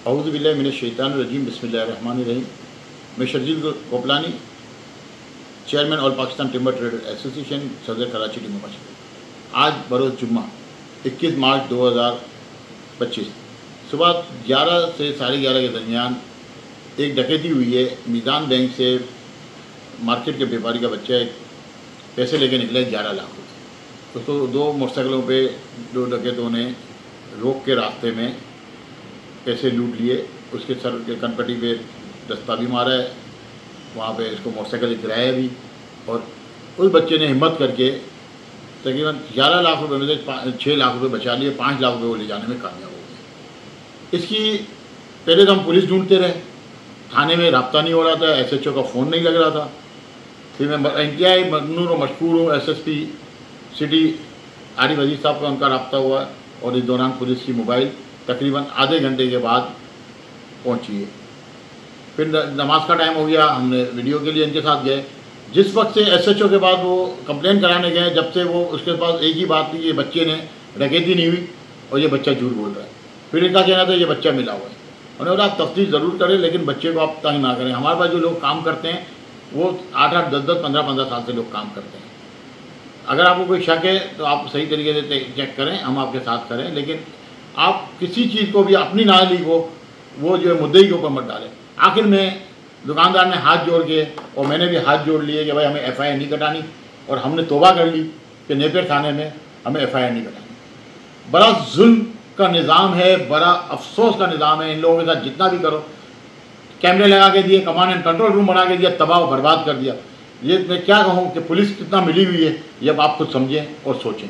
औज़ु बिल्लाहि मिनश शैतानिर रजीम बिस्मिल्लाहिर रहमानिर रहीम। मैं Sharjeel Koplani, chairman all Pakistan timber trader association, सदर कराची टिम्बर मार्केट। आज बरोज़ जुम्मा 21 मार्च 2025 सुबह 11 से 11:30 के दरमियान एक डकैती हुई है। मीज़ान बैंक से मार्केट के व्यापारी का बच्चा एक पैसे लेके निकला 11 लाख रुपये। उसको 2 मोटरसाइकिलों पे 2 डकैतों ने रोक के रास्ते में पैसे लूट लिए। उसके सर के कनपट्टी पे दस्ता भी मारा है, वहाँ पे इसको मोटरसाइकिल गिराया भी। और उस बच्चे ने हिम्मत करके तकरीबन 11 लाख रुपए में से 6 लाख रुपए बचा लिए, 5 लाख रुपए वो ले जाने में कामयाब हो गए। इसकी पहले तो हम पुलिस ढूंढते रहे, थाने में रब्ता नहीं हो रहा था, SHO का फ़ोन नहीं लग रहा था। फिर मैं NTI मगनूर और मशकूर हूँ, SSP सिटी आरिफ अजीज़ साहब का उनका रब्ता हुआ और इस दौरान पुलिस की मोबाइल तकरीबन आधे घंटे के बाद पहुंची है। फिर नमाज का टाइम हो गया, हमने वीडियो के लिए इनके साथ गए। जिस वक्त से SHO के बाद वो कंप्लेन कराने गए, जब से वो उसके पास एक ही बात थी, ये बच्चे ने डकैती नहीं हुई और ये बच्चा झूठ बोल रहा है। फिर इनका कहना था ये बच्चा मिला हुआ है। उन्होंने बोला आप तफ्तीश ज़रूर करें, लेकिन बच्चे को आप तंग ना करें। हमारे पास जो लोग काम करते हैं वो 8-8, 10-10, 15-15 साल से लोग काम करते हैं। अगर आपको कोई शक है तो आप सही तरीके से चेक करें, हम आपके साथ करें, लेकिन आप किसी चीज़ को भी अपनी नाली को वो जो है मुद्दई के ऊपर मत डालें। आखिर में दुकानदार ने हाथ जोड़ के और मैंने भी हाथ जोड़ लिए कि भाई हमें FIR नहीं कटानी, और हमने तौबा कर ली कि नेपियर थाने में हमें FIR नहीं कटानी। बड़ा जुल्म का निज़ाम है, बड़ा अफसोस का निज़ाम है। इन लोगों के साथ जितना भी करो, कैमरे लगा के दिए, कमांड एंड कंट्रोल रूम बना के दिया, तबाह और बर्बाद कर दिया। ये मैं क्या कहूँ कि पुलिस कितना मिली हुई है, ये अब आप खुद समझें और सोचें।